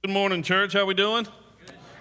Good morning, church. How we doing?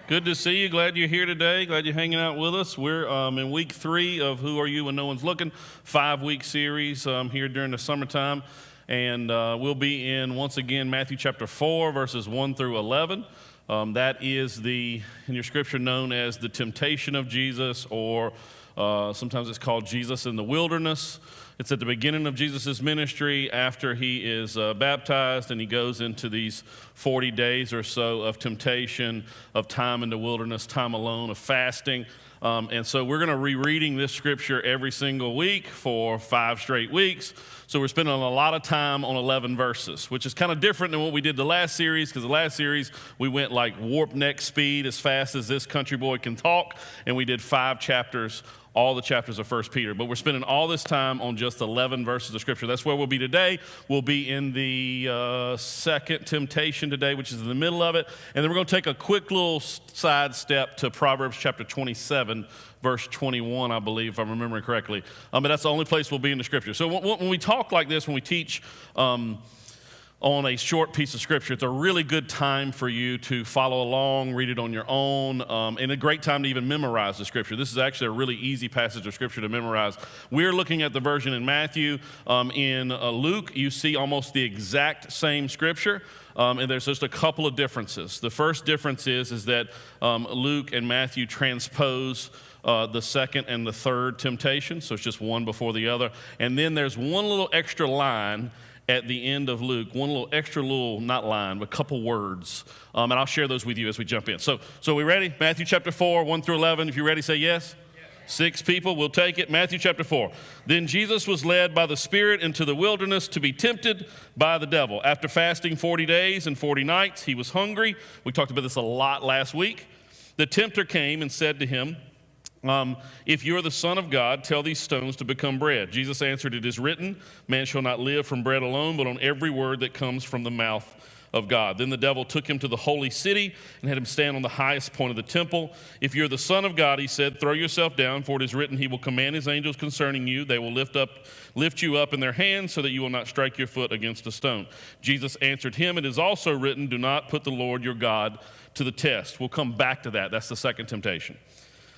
Good to see you. Glad you're here today. Glad you're hanging out with us. We're in week 3 of Who Are You When No One's Looking, 5-week series here during the summertime. And we'll be in, once again, Matthew chapter 4, verses 1 through 11. That is in your scripture, known as the temptation of Jesus, or sometimes it's called Jesus in the wilderness. It's at the beginning of Jesus' ministry after he is baptized, and he goes into these 40 days or so of temptation, of time in the wilderness, time alone, of fasting. And so we're going to be reading this scripture every single week for 5 straight weeks. So we're spending a lot of time on 11 verses, which is kind of different than what we did the last series, because the last series we went like warp neck speed as fast as this country boy can talk, and we did 5 chapters, all the chapters of 1 Peter. But we're spending all this time on just 11 verses of Scripture. That's where we'll be today. We'll be in the second temptation today, which is in the middle of it. And then we're going to take a quick little side step to Proverbs chapter 27, verse 21, I believe, if I'm remembering correctly. But that's the only place we'll be in the Scripture. So when we talk like this, when we teach on a short piece of Scripture, it's a really good time for you to follow along, read it on your own, and a great time to even memorize the Scripture. This is actually a really easy passage of Scripture to memorize. We're looking at the version in Matthew. In Luke, you see almost the exact same Scripture, and there's just a couple of differences. The first difference is that Luke and Matthew transpose the second and the third temptation, so it's just one before the other. And then there's one little extra line at the end of Luke, one little extra not line, but a couple words. And I'll share those with you as we jump in. So we ready? Matthew chapter 4, 1 through 11. If you're ready, say yes. 6 people, we'll take it. Matthew chapter 4. Then Jesus was led by the Spirit into the wilderness to be tempted by the devil. After fasting 40 days and 40 nights, he was hungry. We talked about this a lot last week. The tempter came and said to him, if you are the Son of God, tell these stones to become bread. Jesus answered, it is written, man shall not live from bread alone, but on every word that comes from the mouth of God. Then the devil took him to the holy city and had him stand on the highest point of the temple. If you're the Son of God, he said, throw yourself down, for it is written, he will command his angels concerning you. They will lift you up in their hands so that you will not strike your foot against a stone. Jesus answered him, it is also written, do not put the Lord your God to the test. We'll come back to that. That's the second temptation.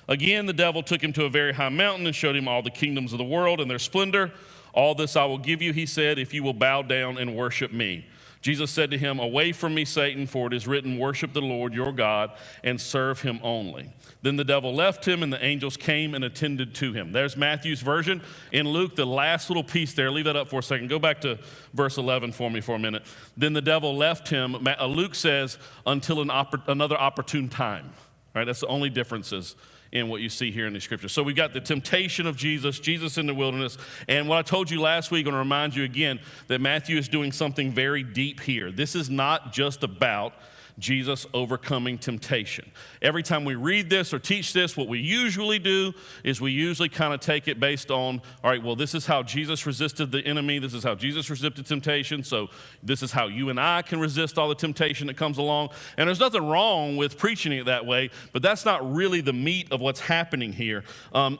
Again, the devil took him to a very high mountain and showed him all the kingdoms of the world and their splendor. All this I will give you, he said, if you will bow down and worship me. Jesus said to him, away from me, Satan, for it is written, worship the Lord your God and serve him only. Then the devil left him and the angels came and attended to him. There's Matthew's version. In Luke, the last little piece there, leave that up for a second. Go back to verse 11 for me for a minute. Then the devil left him. Luke says, until another opportune time. Right? That's the only differences in what you see here in the scripture. So we got the temptation of Jesus in the wilderness. And what I told you last week, I'm going to remind you again that Matthew is doing something very deep here. This is not just about Jesus overcoming temptation. Every time we read this or teach this, what we usually do is we usually kind of take it based on, all right, well, this is how Jesus resisted the enemy. This is how Jesus resisted temptation. So this is how you and I can resist all the temptation that comes along. And there's nothing wrong with preaching it that way, but that's not really the meat of what's happening here.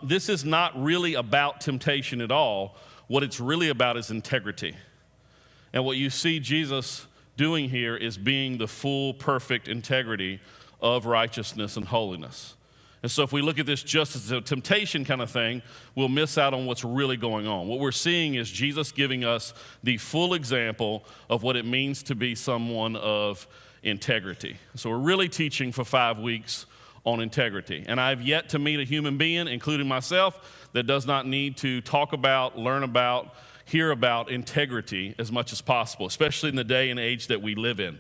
This is not really about temptation at all. What it's really about is integrity. And what you see Jesus doing here is being the full, perfect integrity of righteousness and holiness. And so if we look at this just as a temptation kind of thing, we'll miss out on what's really going on. What we're seeing is Jesus giving us the full example of what it means to be someone of integrity. So we're really teaching for 5 weeks on integrity. And I've yet to meet a human being, including myself, that does not need to talk about, learn about, hear about integrity as much as possible, especially in the day and age that we live in.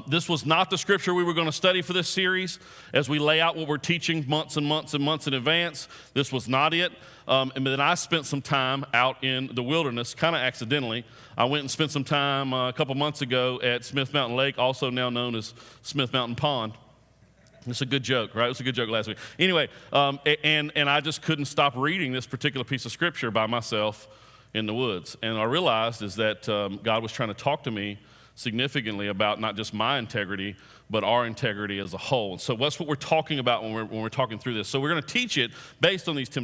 This was not the scripture we were going to study for this series. As we lay out what we're teaching months and months and months in advance, this was not it. And then I spent some time out in the wilderness, kind of accidentally. I went and spent some time a couple months ago at Smith Mountain Lake, also now known as Smith Mountain Pond. It's a good joke, right? It was a good joke last week. Anyway, and I just couldn't stop reading this particular piece of scripture by myself in the woods. And I realized is that God was trying to talk to me significantly about not just my integrity, but our integrity as a whole. And so that's what we're talking about when we're talking through this. So we're going to teach it based on these